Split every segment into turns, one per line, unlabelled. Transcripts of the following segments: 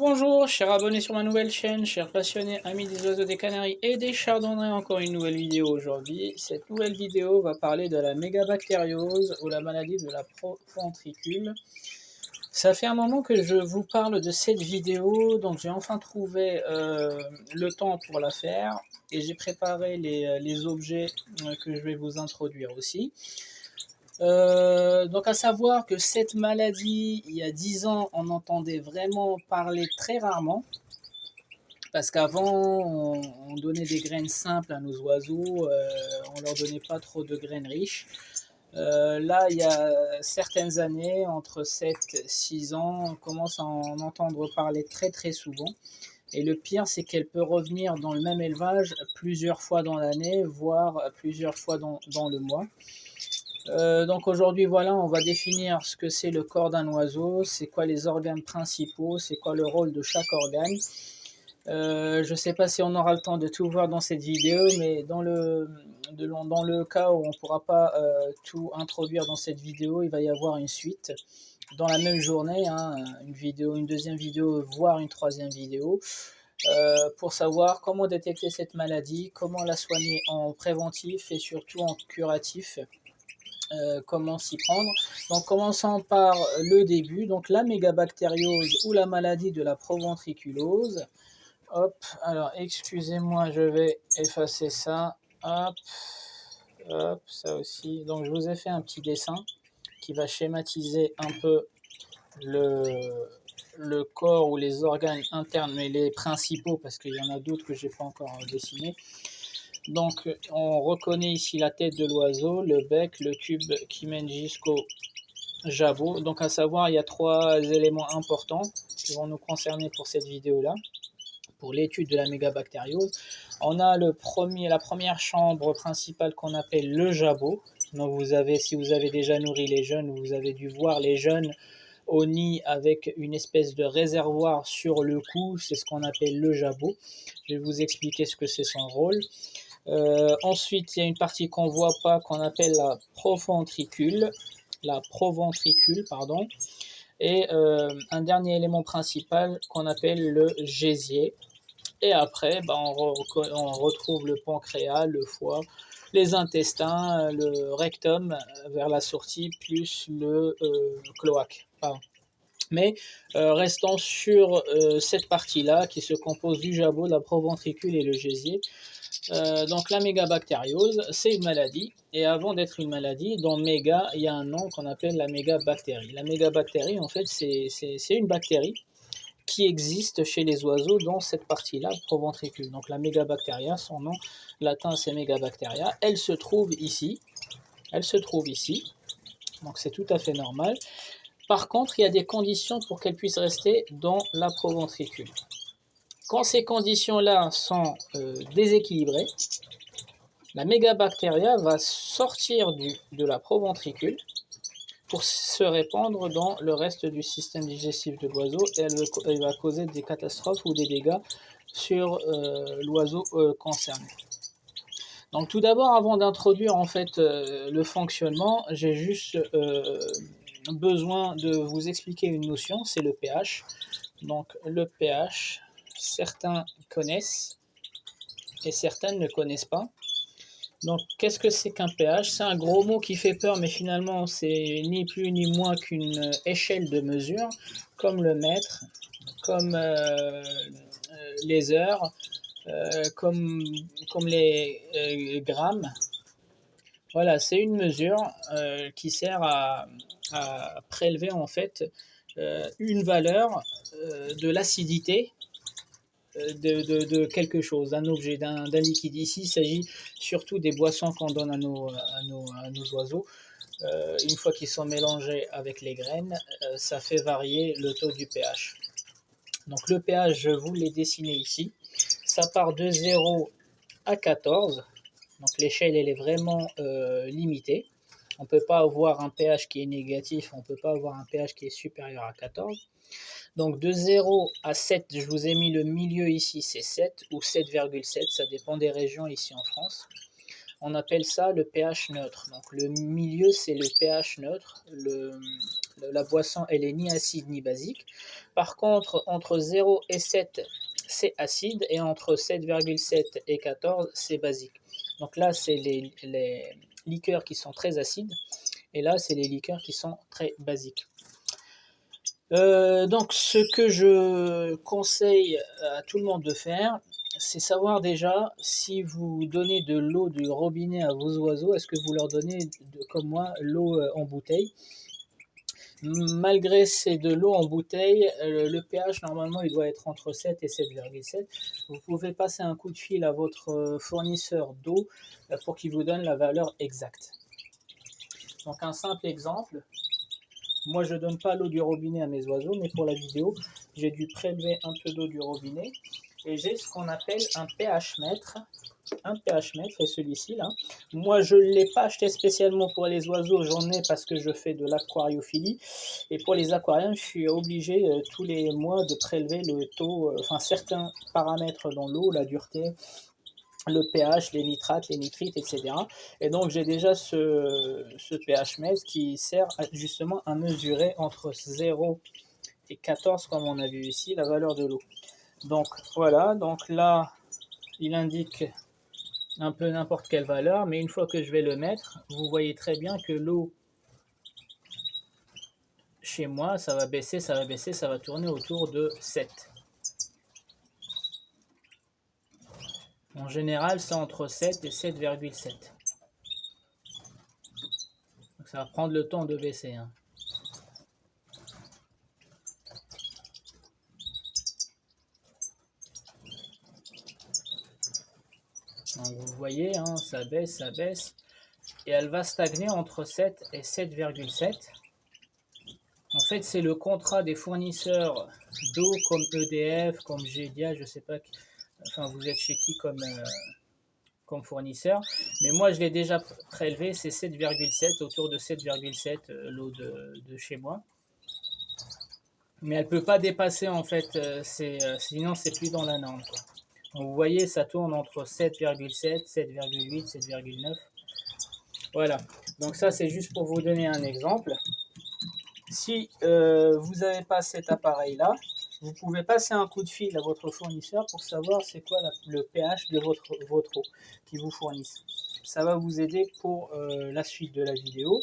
Bonjour, chers abonnés sur ma nouvelle chaîne, chers passionnés, amis des oiseaux des Canaries et des chardonnerets, encore une nouvelle vidéo aujourd'hui. Cette nouvelle vidéo va parler de la mégabactériose ou la maladie de la proventricule. Ça fait un moment que je vous parle de cette vidéo, donc j'ai enfin trouvé le temps pour la faire et j'ai préparé les objets que je vais vous introduire aussi. Donc à savoir que cette maladie, il y a 10 ans, on entendait vraiment parler très rarement, parce qu'avant, on donnait des graines simples à nos oiseaux, on leur donnait pas trop de graines riches. Là, il y a certaines années, entre 7 et 6 ans, on commence à en entendre parler très très souvent. Et le pire, c'est qu'elle peut revenir dans le même élevage plusieurs fois dans l'année, voire plusieurs fois dans le mois. Donc aujourd'hui, voilà, on va définir ce que c'est le corps d'un oiseau, c'est quoi les organes principaux, c'est quoi le rôle de chaque organe. Je ne sais pas si on aura le temps de tout voir dans cette vidéo, mais dans le cas où on ne pourra pas tout introduire dans cette vidéo, il va y avoir une suite dans la même journée, hein, une deuxième vidéo, voire une troisième vidéo, pour savoir comment détecter cette maladie, comment la soigner en préventif et surtout en curatif. Comment s'y prendre. Donc commençons par le début, donc la mégabactériose ou la maladie de la proventriculose. Hop, alors excusez-moi, je vais effacer ça. Hop, hop, ça aussi. Donc je vous ai fait un petit dessin qui va schématiser un peu le corps ou les organes internes, mais les principaux, parce qu'il y en a d'autres que je n'ai pas encore dessinés. Donc on reconnaît ici la tête de l'oiseau, le bec, le tube qui mène jusqu'au jabot. Donc à savoir, il y a trois éléments importants qui vont nous concerner pour cette vidéo-là, pour l'étude de la mégabactériose. On a la première chambre principale qu'on appelle le jabot. Donc si vous avez déjà nourri les jeunes, vous avez dû voir les jeunes au nid avec une espèce de réservoir sur le cou, c'est ce qu'on appelle le jabot. Je vais vous expliquer ce que c'est son rôle. Ensuite, il y a une partie qu'on ne voit pas qu'on appelle la proventricule, pardon, et un dernier élément principal qu'on appelle le gésier. Et après, on retrouve le pancréas, le foie, les intestins, le rectum vers la sortie, plus le cloaque. Pardon. Mais restons sur cette partie-là qui se compose du jabot, de la proventricule et le gésier. Donc la mégabactériose, c'est une maladie. Et avant d'être une maladie, dans méga, il y a un nom qu'on appelle la mégabactérie. La mégabactérie, en fait, c'est une bactérie qui existe chez les oiseaux dans cette partie-là, proventricule. Donc la mégabactéria, son nom latin c'est mégabactéria, elle se trouve ici. Elle se trouve ici. Donc c'est tout à fait normal. Par contre, il y a des conditions pour qu'elle puisse rester dans la proventricule. Quand ces conditions-là sont déséquilibrées, la mégabactéria va sortir de la proventricule pour se répandre dans le reste du système digestif de l'oiseau et elle va causer des catastrophes ou des dégâts sur l'oiseau concerné. Donc tout d'abord, avant d'introduire en fait le fonctionnement, j'ai juste besoin de vous expliquer une notion, c'est le pH. Donc le pH, certains connaissent et certains ne connaissent pas. Donc, qu'est-ce que c'est qu'un pH? C'est un gros mot qui fait peur, mais finalement, c'est ni plus ni moins qu'une échelle de mesure, comme le mètre, comme les heures, comme les grammes. Voilà, c'est une mesure qui sert à prélever en fait une valeur de l'acidité de quelque chose, d'un objet, d'un liquide. Ici, il s'agit surtout des boissons qu'on donne à nos oiseaux. Une fois qu'ils sont mélangés avec les graines, ça fait varier le taux du pH. Donc le pH, je vous l'ai dessiné ici. Ça part de 0 à 14. Donc l'échelle, elle est vraiment limitée. On ne peut pas avoir un pH qui est négatif, on ne peut pas avoir un pH qui est supérieur à 14. Donc de 0 à 7, je vous ai mis le milieu ici, c'est 7 ou 7,7, ça dépend des régions ici en France. On appelle ça le pH neutre. Donc le milieu, c'est le pH neutre. la boisson elle est ni acide ni basique. Par contre, entre 0 et 7, c'est acide, et entre 7,7 et 14, c'est basique. Donc là, c'est les liqueurs qui sont très acides, et là, c'est les liqueurs qui sont très basiques. Donc, ce que je conseille à tout le monde de faire, c'est savoir déjà si vous donnez de l'eau du robinet à vos oiseaux, est-ce que vous leur donnez, comme moi, l'eau en bouteille. Malgré c'est de l'eau en bouteille, le pH normalement il doit être entre 7 et 7,7. Vous pouvez passer un coup de fil à votre fournisseur d'eau pour qu'il vous donne la valeur exacte. Donc un simple exemple, moi je ne donne pas l'eau du robinet à mes oiseaux, mais pour la vidéo, j'ai dû prélever un peu d'eau du robinet et j'ai ce qu'on appelle un pH mètre. Un pH mètre, et celui-ci là. Moi je ne l'ai pas acheté spécialement pour les oiseaux, j'en ai parce que je fais de l'aquariophilie. Et pour les aquariums, je suis obligé tous les mois de prélever le taux, certains paramètres dans l'eau, la dureté, le pH, les nitrates, les nitrites, etc. Et donc j'ai déjà ce pH mètre qui sert justement à mesurer entre 0 et 14, comme on a vu ici, la valeur de l'eau. Donc voilà, donc là il indique un peu n'importe quelle valeur, mais une fois que je vais le mettre, vous voyez très bien que l'eau chez moi, ça va baisser, ça va baisser, ça va tourner autour de 7. En général, c'est entre 7 et 7,7. Donc ça va prendre le temps de baisser. Hein. Donc vous voyez, hein, ça baisse, et elle va stagner entre 7 et 7,7. En fait, c'est le contrat des fournisseurs d'eau comme EDF, comme GEDIA, je ne sais pas, enfin vous êtes chez qui comme fournisseur, mais moi je l'ai déjà prélevé, c'est 7,7, autour de 7,7 l'eau de chez moi. Mais elle ne peut pas dépasser en fait, sinon c'est plus dans la norme. Quoi. Donc, vous voyez, ça tourne entre 7,7, 7,8, 7,9. Voilà, donc ça c'est juste pour vous donner un exemple. Si vous n'avez pas cet appareil-là, vous pouvez passer un coup de fil à votre fournisseur pour savoir c'est quoi le pH de votre eau qui vous fournissent. Ça va vous aider pour la suite de la vidéo.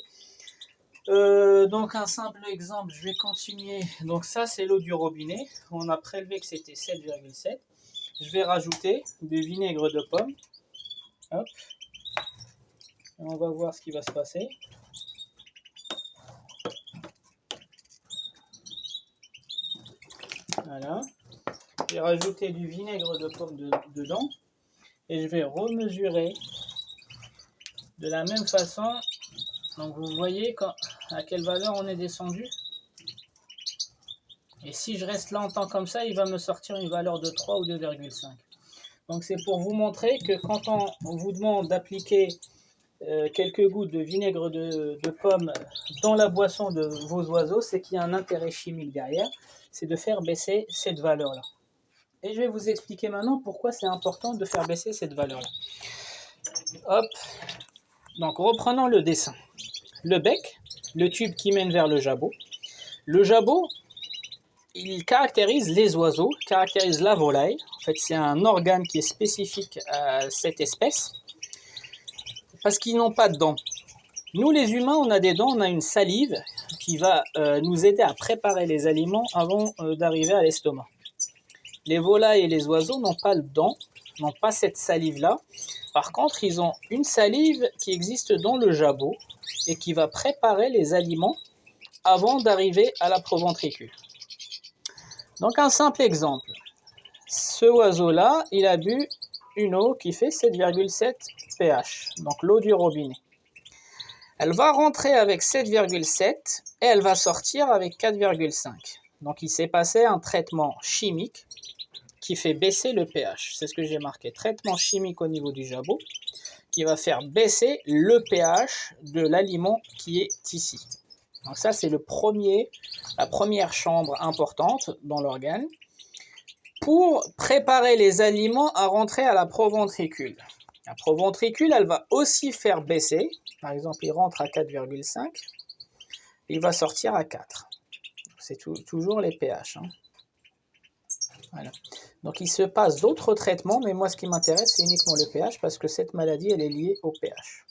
Donc un simple exemple, je vais continuer. Donc ça c'est l'eau du robinet. On a prélevé que c'était 7,7. Je vais rajouter du vinaigre de pomme. Hop. Et on va voir ce qui va se passer. Voilà. J'ai rajouté du vinaigre de pomme dedans. Et je vais remesurer de la même façon. Donc vous voyez à quelle valeur on est descendu. Et si je reste longtemps comme ça, il va me sortir une valeur de 3 ou 2,5. Donc c'est pour vous montrer que quand on vous demande d'appliquer quelques gouttes de vinaigre de pomme dans la boisson de vos oiseaux, c'est qu'il y a un intérêt chimique derrière, c'est de faire baisser cette valeur-là. Et je vais vous expliquer maintenant pourquoi c'est important de faire baisser cette valeur-là. Hop, donc reprenons le dessin. Le bec, le tube qui mène vers le jabot. Le jabot, il caractérise les oiseaux, caractérise la volaille. En fait, c'est un organe qui est spécifique à cette espèce parce qu'ils n'ont pas de dents. Nous, les humains, on a des dents, on a une salive qui va nous aider à préparer les aliments avant d'arriver à l'estomac. Les volailles et les oiseaux n'ont pas de dents, n'ont pas cette salive-là. Par contre, ils ont une salive qui existe dans le jabot et qui va préparer les aliments avant d'arriver à la proventricule. Donc un simple exemple. Ce oiseau-là, il a bu une eau qui fait 7,7 pH, donc l'eau du robinet. Elle va rentrer avec 7,7 et elle va sortir avec 4,5. Donc il s'est passé un traitement chimique qui fait baisser le pH. C'est ce que j'ai marqué, traitement chimique au niveau du jabot, qui va faire baisser le pH de l'aliment qui est ici. Donc ça, c'est la première chambre importante dans l'organe pour préparer les aliments à rentrer à la proventricule. La proventricule, elle va aussi faire baisser. Par exemple, il rentre à 4,5. il va sortir à 4. C'est toujours les pH. Hein. Voilà. Donc il se passe d'autres traitements, mais moi ce qui m'intéresse c'est uniquement le pH parce que cette maladie elle est liée au pH.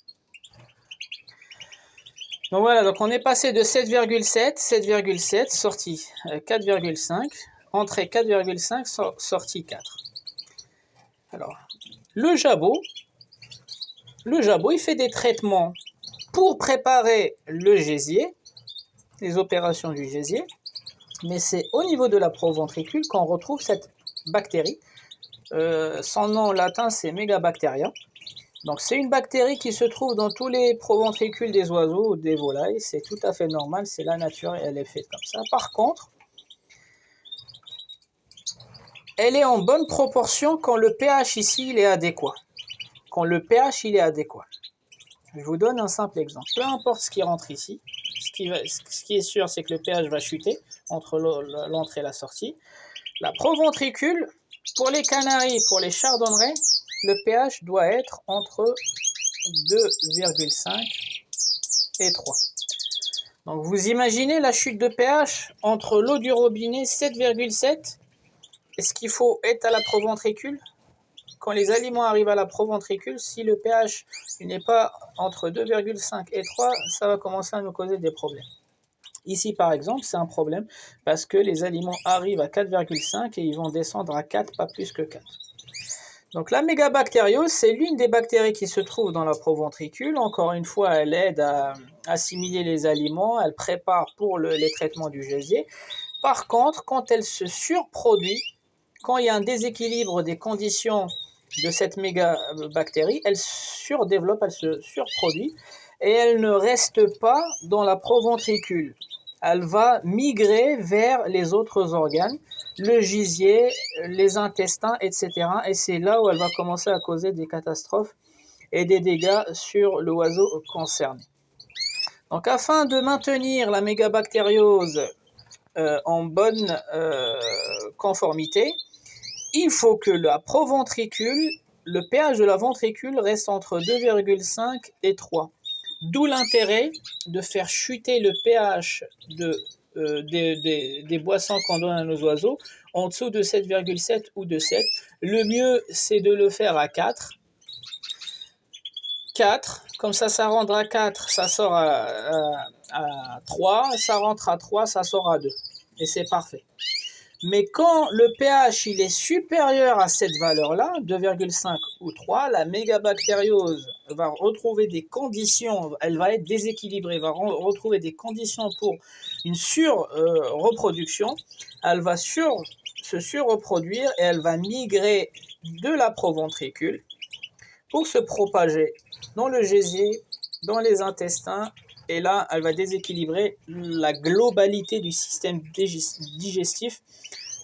Donc voilà, donc on est passé de 7,7, 7,7, sortie 4,5, entrée 4,5, sortie 4. Alors, le jabot, il fait des traitements pour préparer le gésier, les opérations du gésier, mais c'est au niveau de la proventricule qu'on retrouve cette bactérie. Son nom latin c'est Megabacteria. Donc c'est une bactérie qui se trouve dans tous les proventricules des oiseaux ou des volailles. C'est tout à fait normal, c'est la nature et elle est faite comme ça. Par contre, elle est en bonne proportion quand le pH ici il est adéquat. Quand le pH il est adéquat. Je vous donne un simple exemple. Peu importe ce qui rentre ici, ce qui est sûr c'est que le pH va chuter entre l'entrée et la sortie. La proventricule, pour les canaris, pour les chardonnerets, le pH doit être entre 2,5 et 3. Donc vous imaginez la chute de pH entre l'eau du robinet 7,7. Est-ce qu'il faut être à la proventricule? Quand les aliments arrivent à la proventricule, si le pH n'est pas entre 2,5 et 3, ça va commencer à nous causer des problèmes. Ici, par exemple, c'est un problème parce que les aliments arrivent à 4,5 et ils vont descendre à 4, pas plus que 4. Donc la mégabactériose, c'est l'une des bactéries qui se trouve dans la proventricule. Encore une fois, elle aide à assimiler les aliments, elle prépare pour les traitements du gésier. Par contre, quand elle se surproduit, quand il y a un déséquilibre des conditions de cette mégabactérie, elle surdéveloppe, elle se surproduit et elle ne reste pas dans la proventricule. Elle va migrer vers les autres organes, le gisier, les intestins, etc. Et c'est là où elle va commencer à causer des catastrophes et des dégâts sur l'oiseau concerné. Donc afin de maintenir la mégabactériose en bonne conformité, il faut que la proventricule, le pH de la ventricule reste entre 2,5 et 3. D'où l'intérêt de faire chuter le pH des boissons qu'on donne à nos oiseaux en dessous de 7,7 ou de 7. Le mieux, c'est de le faire à 4. 4, comme ça rentre à 4, ça sort à 3, ça rentre à 3, ça sort à 2. Et c'est parfait. Mais quand le pH il est supérieur à cette valeur-là, 2,5 ou 3, la mégabactériose va retrouver des conditions, elle va être déséquilibrée, va retrouver des conditions pour une surreproduction. Elle va se surreproduire et elle va migrer de la proventricule pour se propager dans le gésier, dans les intestins. Et là, elle va déséquilibrer la globalité du système digestif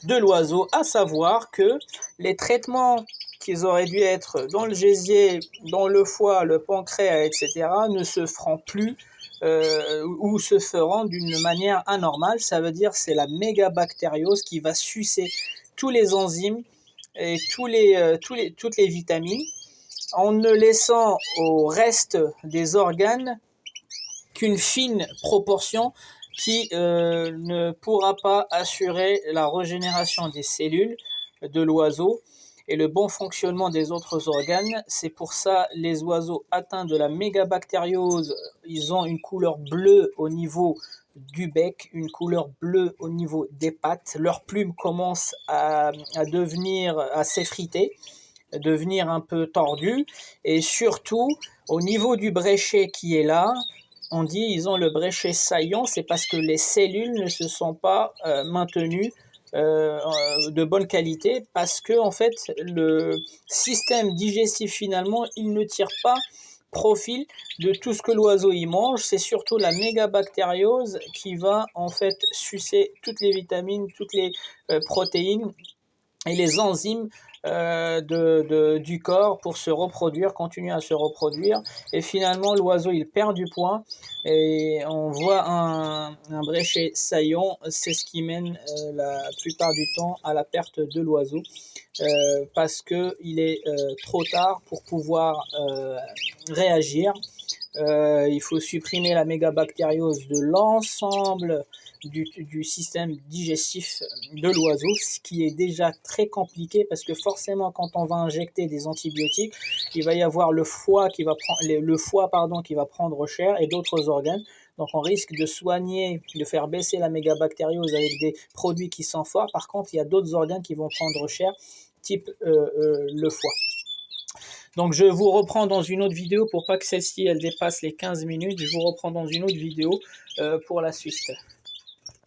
de l'oiseau, à savoir que les traitements qu'ils auraient dû être dans le gésier, dans le foie, le pancréas, etc., ne se feront plus ou se feront d'une manière anormale. Ça veut dire que c'est la mégabactériose qui va sucer tous les enzymes et toutes les vitamines, en ne laissant au reste des organes qu'une fine proportion qui ne pourra pas assurer la régénération des cellules de l'oiseau et le bon fonctionnement des autres organes. C'est pour ça les oiseaux atteints de la mégabactériose, ils ont une couleur bleue au niveau du bec, une couleur bleue au niveau des pattes. Leurs plumes commencent à s'effriter, devenir un peu tordues, et surtout au niveau du bréchet qui est là, on dit ils ont le bréchet saillant, c'est parce que les cellules ne se sont pas maintenues de bonne qualité, parce que en fait le système digestif finalement il ne tire pas profit de tout ce que l'oiseau y mange. C'est surtout la mégabactériose qui va en fait sucer toutes les vitamines, toutes les protéines et les enzymes du corps pour se reproduire, continuer à se reproduire, et finalement l'oiseau il perd du poids et on voit un bréchet saillant. C'est ce qui mène la plupart du temps à la perte de l'oiseau parce que il est trop tard pour pouvoir réagir Il faut supprimer la mégabactériose de l'ensemble du système digestif de l'oiseau, ce qui est déjà très compliqué parce que forcément quand on va injecter des antibiotiques, il va y avoir le foie qui va qui va prendre cher et d'autres organes. Donc on risque de soigner, de faire baisser la mégabactériose avec des produits qui sont forts. Par contre, il y a d'autres organes qui vont prendre cher, type le foie. Donc je vous reprends dans une autre vidéo pour pas que celle-ci elle dépasse les 15 minutes. Je vous reprends dans une autre vidéo pour la suite.